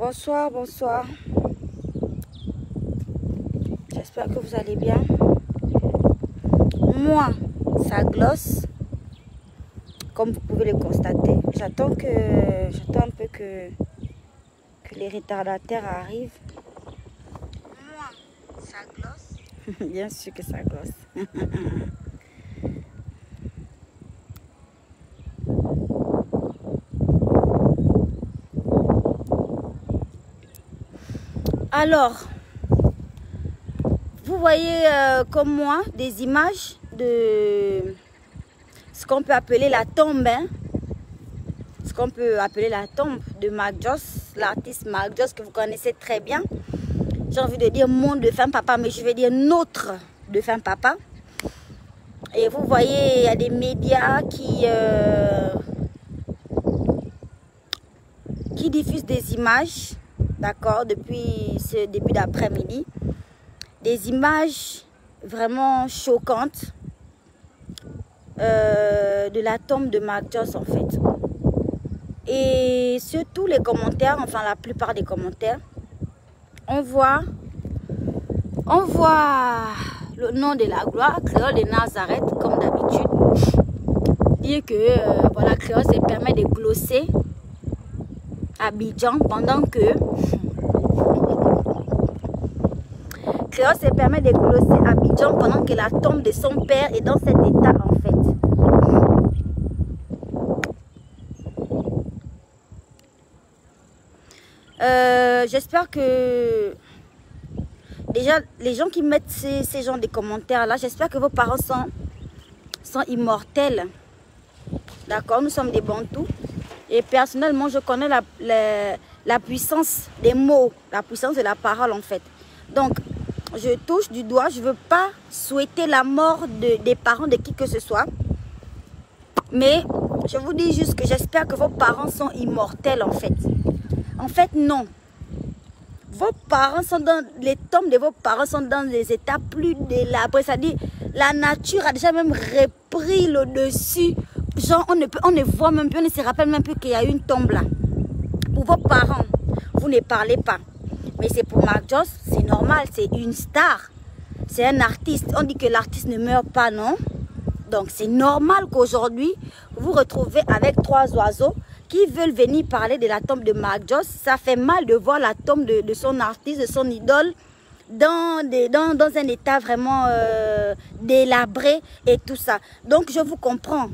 Bonsoir, bonsoir. J'espère que vous allez bien. Moi, ça glosse. Comme vous pouvez le constater. J'attends un peu que les retardataires arrivent. Moi, ça glosse. Bien sûr que ça glosse. Alors, vous voyez comme moi des images de ce qu'on peut appeler la tombe, hein? Ce qu'on peut appeler la tombe de Marc Joss, l'artiste Marc Joss que vous connaissez très bien. J'ai envie de dire mon défunt papa, mais je vais dire notre défunt papa. Et vous voyez, il y a des médias qui diffusent des images. D'accord, depuis ce début d'après-midi, des images vraiment choquantes de la tombe de Marc Joss en fait. Et sur tous les commentaires, enfin la plupart des commentaires, on voit le nom de la gloire, Créole de Nazareth, comme d'habitude, dire que voilà, Créole se permet de glosser Abidjan pendant que Créole se permet de glosser Abidjan pendant que la tombe de son père est dans cet état en fait. J'espère que déjà les gens qui mettent ces genres de commentaires là, j'espère que vos parents sont immortels. D'accord, nous sommes des Bantous. Et personnellement, je connais la puissance des mots, la puissance de la parole en fait. Donc, je touche du doigt, je ne veux pas souhaiter la mort des parents de qui que ce soit. Mais je vous dis juste que j'espère que vos parents sont immortels en fait. En fait, non. Vos parents sont dans, les tombes de vos parents sont dans des états plus délabrés. C'est-à-dire, la nature a déjà même repris le dessus. Genre, on ne voit même plus, on ne se rappelle même plus qu'il y a une tombe là. Pour vos parents, vous ne parlez pas. Mais c'est pour Marc Joss, c'est normal, c'est une star. C'est un artiste. On dit que l'artiste ne meurt pas, non? Donc, c'est normal qu'aujourd'hui, vous vous retrouvez avec trois oiseaux qui veulent venir parler de la tombe de Marc Joss. Ça fait mal de voir la tombe de son artiste, de son idole, dans un état vraiment délabré et tout ça. Donc, je vous comprends.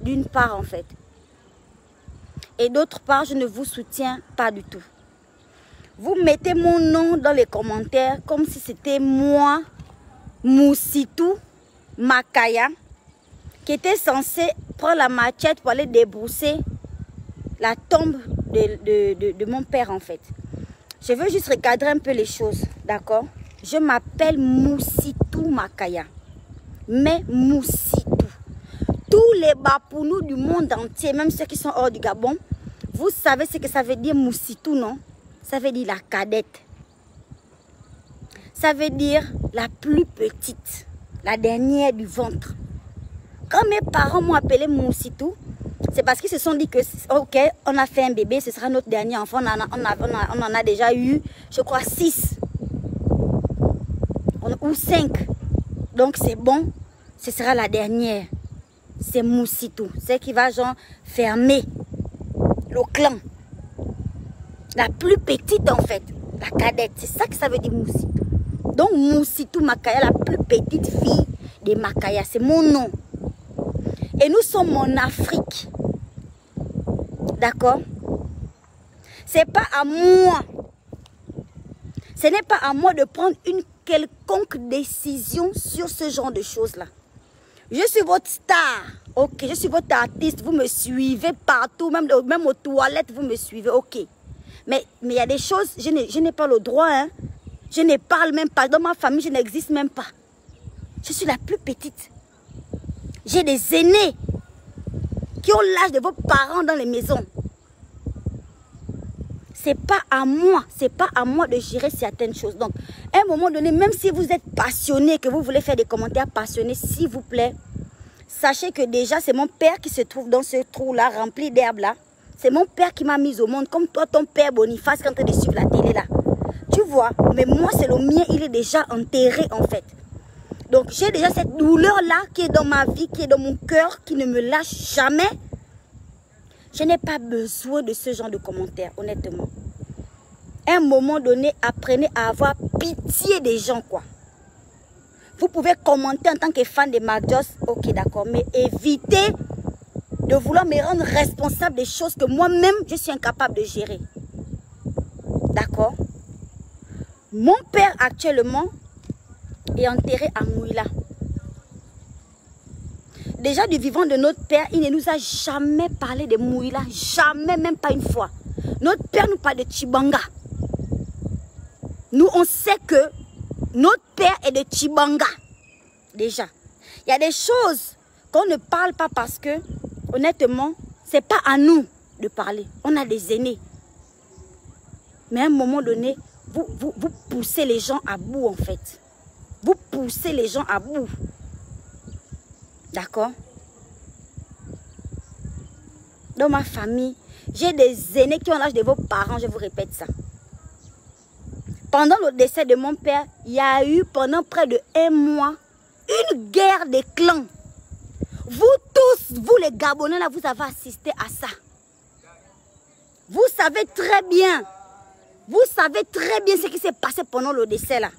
D'une part en fait. Et d'autre part, je ne vous soutiens pas du tout. Vous mettez mon nom dans les commentaires comme si c'était moi, Moussitou Makaya, qui était censé prendre la machette pour aller débrousser la tombe de mon père en fait. Je veux juste recadrer un peu les choses, d'accord? Je m'appelle Moussitou Makaya. Mais Moussitou. Tous les Bapounou du monde entier, même ceux qui sont hors du Gabon, vous savez ce que ça veut dire Moussitou, non? Ça veut dire la cadette. Ça veut dire la plus petite, la dernière du ventre. Quand mes parents m'ont appelé Moussitou, c'est parce qu'ils se sont dit que, ok, on a fait un bébé, ce sera notre dernier enfant, on en a déjà eu, je crois, 6 ou 5. Donc c'est bon, ce sera la dernière. C'est Moussitou, c'est qui va genre fermer le clan. La plus petite en fait, la cadette, c'est ça que ça veut dire Moussitou. Donc Moussitou Makaya, la plus petite fille de Makaya, c'est mon nom. Et nous sommes en Afrique. D'accord? C'est pas à moi. Ce n'est pas à moi de prendre une quelconque décision sur ce genre de choses-là. Je suis votre star, ok, je suis votre artiste, vous me suivez partout, même aux toilettes, vous me suivez, ok. Mais il y a des choses, je n'ai pas le droit, hein. Je ne parle même pas, dans ma famille, je n'existe même pas. Je suis la plus petite. J'ai des aînés qui ont l'âge de vos parents dans les maisons. C'est pas à moi de gérer certaines choses. Donc, à un moment donné, même si vous êtes passionné, que vous voulez faire des commentaires passionnés, s'il vous plaît, sachez que déjà, c'est mon père qui se trouve dans ce trou-là, rempli d'herbe là. C'est mon père qui m'a mise au monde, comme toi, ton père Boniface, qui est en train de suivre la télé là. Tu vois, mais moi, c'est le mien, il est déjà enterré en fait. Donc, j'ai déjà cette douleur-là qui est dans ma vie, qui est dans mon cœur, qui ne me lâche jamais. Je n'ai pas besoin de ce genre de commentaires, honnêtement. À un moment donné, apprenez à avoir pitié des gens, quoi. Vous pouvez commenter en tant que fan de Marc-Joss, ok, d'accord, mais évitez de vouloir me rendre responsable des choses que moi-même, je suis incapable de gérer. D'accord? Mon père, actuellement, est enterré à Mouila. Déjà, du vivant de notre père, il ne nous a jamais parlé de Mouila. Jamais, même pas une fois. Notre père nous parle de Tchibanga. Nous, on sait que notre père est de Tchibanga. Déjà. Il y a des choses qu'on ne parle pas parce que, honnêtement, ce n'est pas à nous de parler. On a des aînés. Mais à un moment donné, vous poussez les gens à bout, en fait. Vous poussez les gens à bout. D'accord? Dans ma famille, j'ai des aînés qui ont l'âge de vos parents, je vous répète ça. Pendant le décès de mon père, il y a eu pendant près de 1 mois une guerre des clans. Vous tous, vous les Gabonais, là, vous avez assisté à ça. Vous savez très bien ce qui s'est passé pendant le décès là.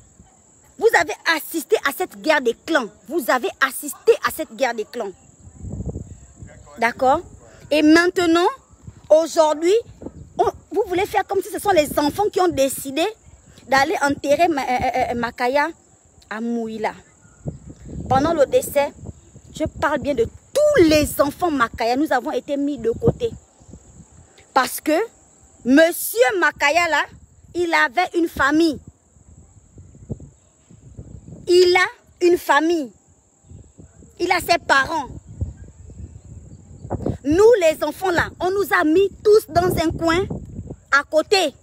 Vous avez assisté à cette guerre des clans. Vous avez assisté à cette guerre des clans. D'accord? Et maintenant, aujourd'hui, vous voulez faire comme si ce sont les enfants qui ont décidé d'aller enterrer Makaya à Mouila. Pendant le décès, je parle bien de tous les enfants Makaya. Nous avons été mis de côté. Parce que Monsieur Makaya là, il avait une famille. Il a une famille. Il a ses parents. Nous les enfants là, on nous a mis tous dans un coin à côté.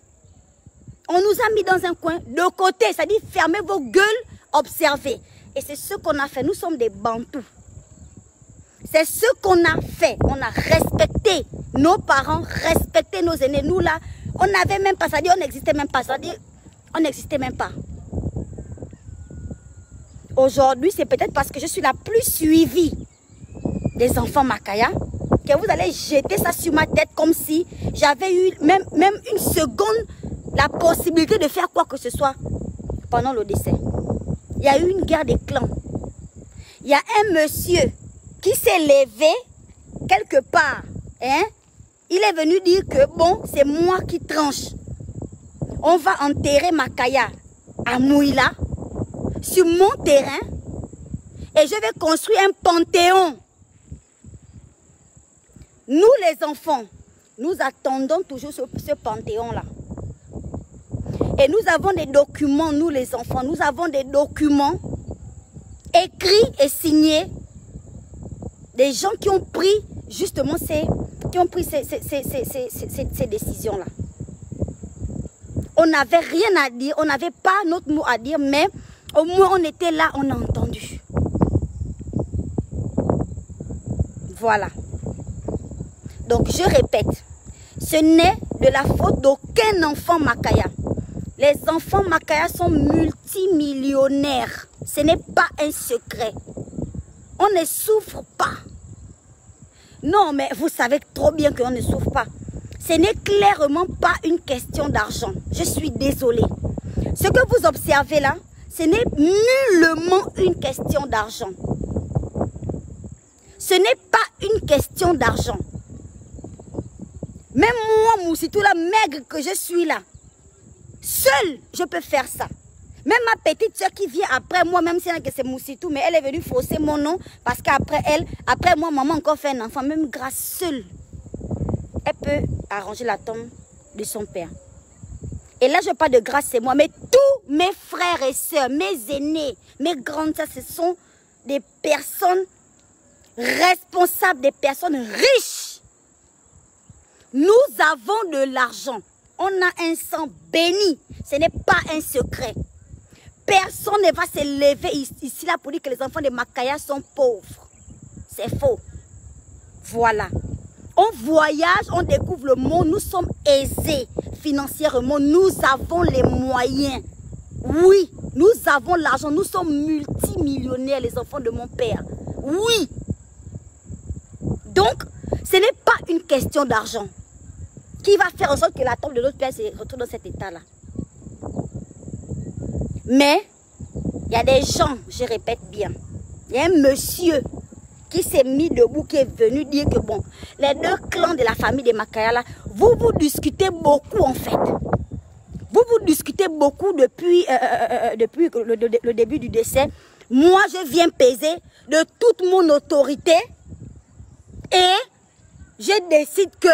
On nous a mis dans un coin de côté. C'est-à-dire fermez vos gueules, observez. Et c'est ce qu'on a fait. Nous sommes des Bantous. C'est ce qu'on a fait. On a respecté nos parents, respecté nos aînés. Nous là, on n'avait même pas, c'est-à-dire on n'existait même pas. C'est-à-dire on n'existait même pas. Aujourd'hui, c'est peut-être parce que je suis la plus suivie des enfants Makaya que vous allez jeter ça sur ma tête comme si j'avais eu même une seconde la possibilité de faire quoi que ce soit pendant le décès. Il y a eu une guerre des clans. Il y a un monsieur qui s'est levé quelque part. Hein? Il est venu dire que bon, c'est moi qui tranche. On va enterrer Makaya à Mouila, sur mon terrain, et je vais construire un panthéon. Nous les enfants, nous attendons toujours ce panthéon-là. Et nous avons des documents, nous les enfants, nous avons des documents écrits et signés des gens qui ont pris justement ces décisions-là. On n'avait rien à dire, on n'avait pas notre mot à dire, mais au moins on était là, on a entendu. Voilà. Donc je répète, ce n'est de la faute d'aucun enfant Makaya. Les enfants Makaya sont multimillionnaires. Ce n'est pas un secret. On ne souffre pas. Non, mais vous savez trop bien qu'on ne souffre pas. Ce n'est clairement pas une question d'argent. Je suis désolée. Ce que vous observez là, ce n'est nullement une question d'argent. Ce n'est pas une question d'argent. Même moi, Moussitou, la maigre que je suis là, seule, je peux faire ça. Même ma petite soeur qui vient après moi, même si elle que c'est Moussitou, mais elle est venue fausser mon nom parce qu'après elle, après moi, maman encore fait un enfant, même grâce seule, elle peut arranger la tombe de son père. Et là, je parle de grâce, c'est moi, mais tous mes frères et sœurs, mes aînés, mes grandes sœurs, ce sont des personnes responsables, des personnes riches. Nous avons de l'argent. On a un sang béni. Ce n'est pas un secret. Personne ne va se lever ici là pour dire que les enfants de Makaya sont pauvres. C'est faux. Voilà. On voyage, on découvre le monde, nous sommes aisés financièrement, nous avons les moyens. Oui, nous avons l'argent, nous sommes multimillionnaires, les enfants de mon père. Oui. Donc, ce n'est pas une question d'argent qui va faire en sorte que la tombe de notre père se retrouve dans cet état-là. Mais, il y a des gens, je répète bien, il y a un monsieur qui s'est mis debout, qui est venu dire que bon, les deux clans de la famille de Makaya là, vous discutez beaucoup en fait. Vous discutez beaucoup depuis, le début du décès. Moi, je viens peser de toute mon autorité et je décide que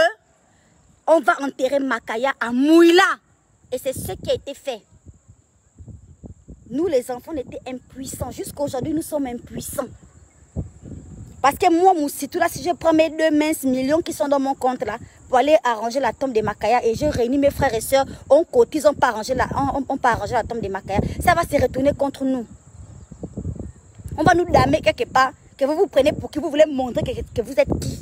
on va enterrer Makaya à Mouila. Et c'est ce qui a été fait. Nous, les enfants, on était impuissants. Jusqu'à aujourd'hui, nous sommes impuissants. Parce que moi, Moussitou, là, si je prends mes 2 minces millions qui sont dans mon compte là, pour aller arranger la tombe de Makaya et je réunis mes frères et sœurs, on cotise, on peut arranger la tombe de Makaya, ça va se retourner contre nous. On va nous damer quelque part, que vous vous prenez pour que vous voulez montrer que vous êtes qui.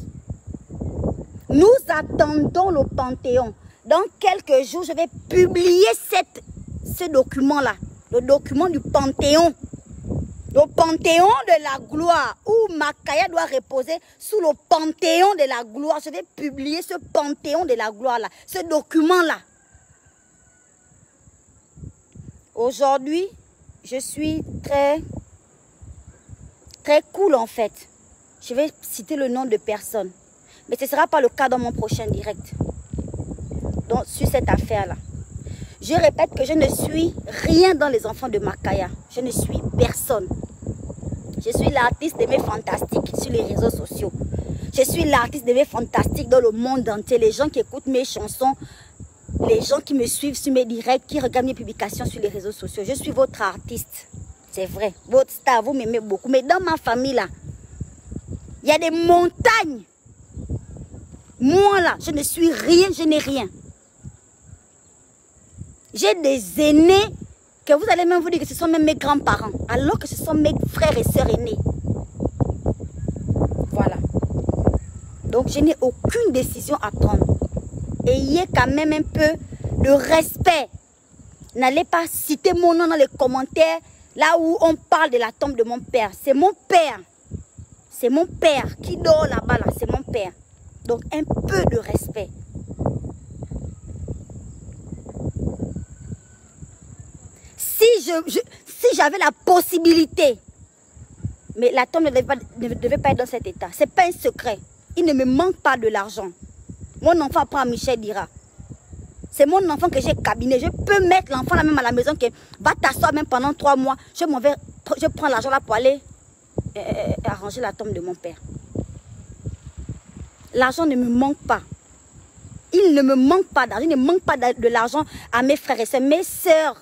Nous attendons le Panthéon. Dans quelques jours, je vais publier ce document-là, le document du Panthéon. Le Panthéon de la gloire, où Makaya doit reposer sous le Panthéon de la gloire. Je vais publier ce Panthéon de la gloire-là, ce document-là. Aujourd'hui, je suis très cool en fait. Je vais citer le nom de personne. Mais ce ne sera pas le cas dans mon prochain direct. Donc, sur cette affaire-là. Je répète que je ne suis rien dans les enfants de Makaya. Je ne suis personne. Je suis l'artiste de mes fantastiques sur les réseaux sociaux. Je suis l'artiste de mes fantastiques dans le monde entier. Les gens qui écoutent mes chansons, les gens qui me suivent sur mes directs, qui regardent mes publications sur les réseaux sociaux. Je suis votre artiste. C'est vrai. Votre star, vous m'aimez beaucoup. Mais dans ma famille, là, il y a des montagnes. Moi, là, je ne suis rien, je n'ai rien. J'ai des aînés que vous allez même vous dire que ce sont même mes grands-parents, alors que ce sont mes frères et sœurs aînés. Voilà. Donc, je n'ai aucune décision à prendre. Ayez quand même un peu de respect. N'allez pas citer mon nom dans les commentaires, là où on parle de la tombe de mon père. C'est mon père. C'est mon père qui dort là-bas, là. C'est mon père. Donc, un peu de respect. Si j'avais la possibilité, mais la tombe ne devait pas être dans cet état. Ce n'est pas un secret. Il ne me manque pas de l'argent. Mon enfant apprend à Michel Dira. C'est mon enfant que j'ai cabiné. Je peux mettre l'enfant là même à la maison que va t'asseoir même pendant 3 mois. Je prends l'argent là pour aller arranger la tombe de mon père. L'argent ne me manque pas. Il ne me manque pas d'argent. Il ne manque pas de l'argent à mes frères et sœurs. Mes sœurs,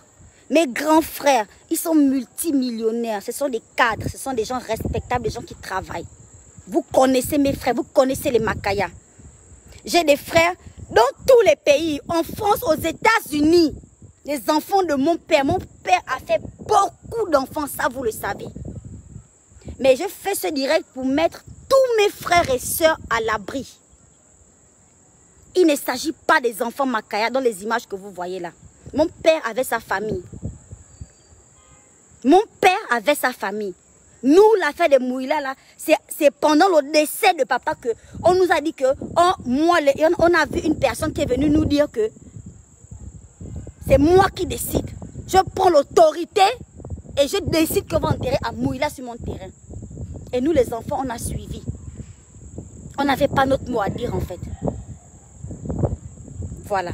mes grands frères, ils sont multimillionnaires. Ce sont des cadres, ce sont des gens respectables, des gens qui travaillent. Vous connaissez mes frères, vous connaissez les Makaya. J'ai des frères dans tous les pays, en France, aux États-Unis. Les enfants de mon père a fait beaucoup d'enfants, ça vous le savez. Mais je fais ce direct pour mettre tous mes frères et sœurs à l'abri. Il ne s'agit pas des enfants Makaya dans les images que vous voyez là. Mon père avait sa famille. Mon père avait sa famille. Nous, l'affaire de Mouila, là, c'est pendant le décès de papa que on nous a dit que, on a vu une personne qui est venue nous dire que c'est moi qui décide. Je prends l'autorité et je décide qu'on va enterrer à Mouila sur mon terrain. Et nous, les enfants, on a suivi. On n'avait pas notre mot à dire, en fait. Voilà.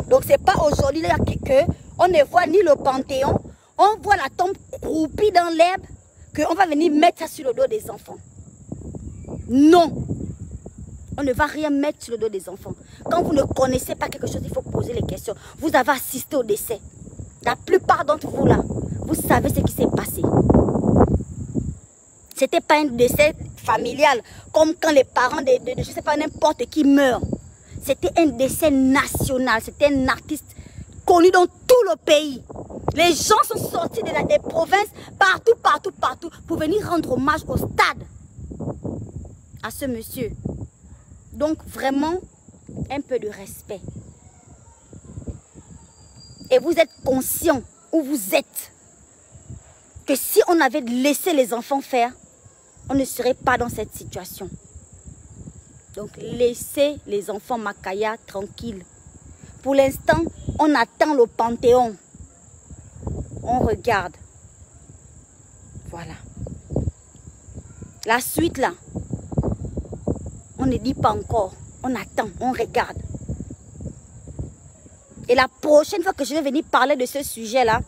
Donc, ce n'est pas aujourd'hui qu'on ne voit ni le Panthéon, on voit la tombe croupie dans l'herbe, qu'on va venir mettre ça sur le dos des enfants. Non. On ne va rien mettre sur le dos des enfants. Quand vous ne connaissez pas quelque chose, il faut poser les questions. Vous avez assisté au décès. La plupart d'entre vous là, vous savez ce qui s'est passé. Ce n'était pas un décès familial, comme quand les parents de je ne sais pas, n'importe qui meurent. C'était un décès national. C'était un artiste connu dans tout le pays. Les gens sont sortis des provinces, partout, pour venir rendre hommage au stade à ce monsieur. Donc, vraiment, un peu de respect. Et vous êtes conscient où vous êtes que si on avait laissé les enfants faire, on ne serait pas dans cette situation. Donc, laissez les enfants Makaya tranquilles. Pour l'instant, on attend le Panthéon. On regarde. Voilà. La suite, là, on ne dit pas encore. On attend, on regarde. Et la prochaine fois que je vais venir parler de ce sujet-là,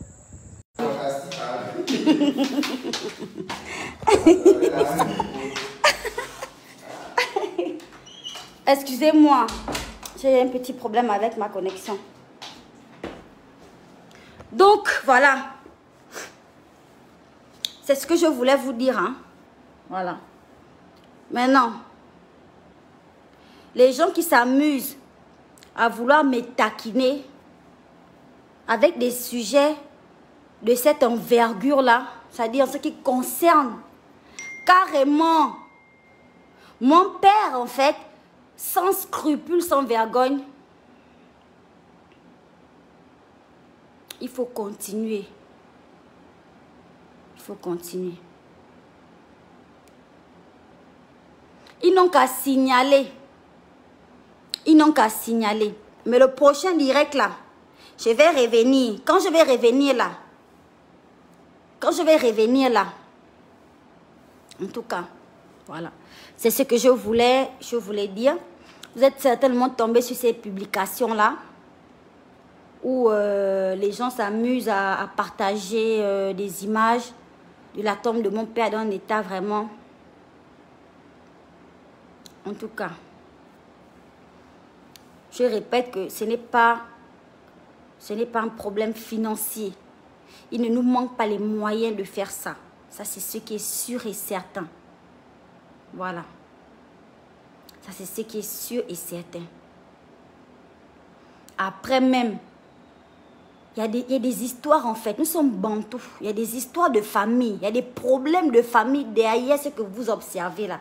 excusez-moi, j'ai un petit problème avec ma connexion. Donc, voilà. C'est ce que je voulais vous dire. Hein? Voilà. Maintenant, les gens qui s'amusent à vouloir me taquiner avec des sujets de cette envergure-là, c'est-à-dire ce qui concerne carrément mon père, en fait, sans scrupule, sans vergogne, il faut continuer. Il faut continuer. Ils n'ont qu'à signaler. Ils n'ont qu'à signaler. Mais le prochain direct là, je vais revenir. Quand je vais revenir là, en tout cas, voilà. C'est ce que je voulais dire. Vous êtes certainement tombés sur ces publications là, où les gens s'amusent à partager des images de la tombe de mon père dans un état vraiment... En tout cas, je répète que ce n'est pas un problème financier. Il ne nous manque pas les moyens de faire ça. Ça, c'est ce qui est sûr et certain. Voilà. Ça, c'est ce qui est sûr et certain. Après même, il y a des histoires en fait. Nous sommes bantous. Il y a des histoires de famille. Il y a des problèmes de famille derrière ce que vous observez là.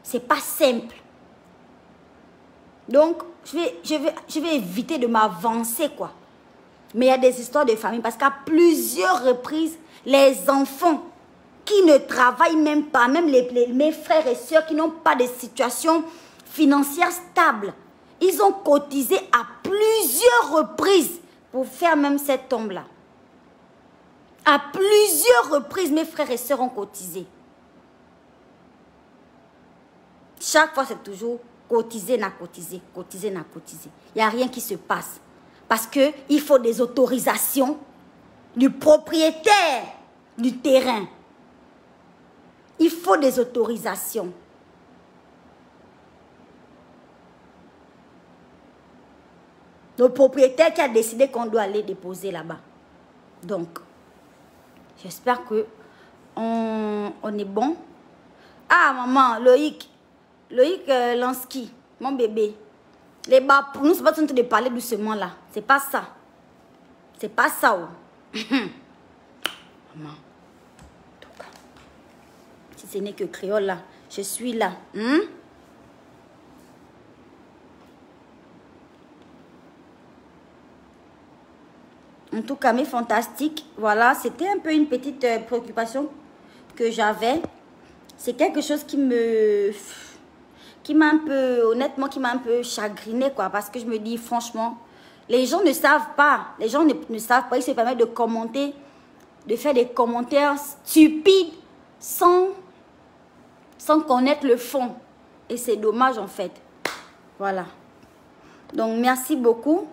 C'est pas simple. Donc, je vais éviter de m'avancer, quoi. Mais il y a des histoires de famille parce qu'à plusieurs reprises, les enfants qui ne travaillent même pas, même mes frères et sœurs qui n'ont pas de situation financière stable, ils ont cotisé à plusieurs reprises pour faire même cette tombe-là. À plusieurs reprises, mes frères et sœurs ont cotisé. Chaque fois, c'est toujours cotiser, n'a cotisé, cotiser, n'a cotisé. Il n'y a rien qui se passe. Parce qu'il faut des autorisations du propriétaire du terrain. Il faut des autorisations. Le propriétaire qui a décidé qu'on doit aller déposer là-bas. Donc, j'espère que on est bon. Ah, maman, Loïc Lansky, mon bébé. Les bas, pour nous, c'est pas en train de parler doucement là. C'est pas ça. C'est pas ça. Oh. Maman. En tout cas, si ce n'est que créole là, je suis là. En tout cas, mes fantastiques, voilà, c'était un peu une petite préoccupation que j'avais. C'est quelque chose qui m'a un peu, honnêtement, qui m'a un peu chagrinée, quoi. Parce que je me dis, franchement, les gens ne savent pas. Les gens ne savent pas. Ils se permettent de commenter, de faire des commentaires stupides sans connaître le fond. Et c'est dommage, en fait. Voilà. Donc, merci beaucoup.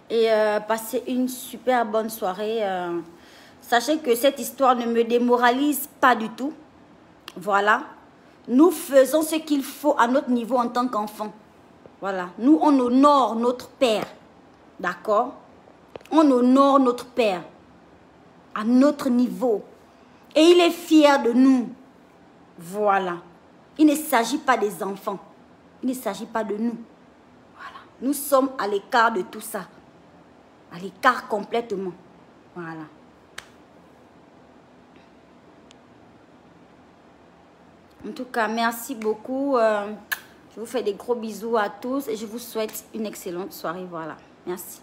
Et passez une super bonne soirée. Sachez que cette histoire ne me démoralise pas du tout. Voilà. Nous faisons ce qu'il faut à notre niveau en tant qu'enfants. Voilà. Nous, on honore notre père. D'accord? On honore notre père à notre niveau. Et il est fier de nous. Voilà. Il ne s'agit pas des enfants. Il ne s'agit pas de nous. Voilà. Nous sommes à l'écart de tout ça. À l'écart complètement. Voilà. En tout cas, merci beaucoup. Je vous fais des gros bisous à tous et je vous souhaite une excellente soirée. Voilà. Merci.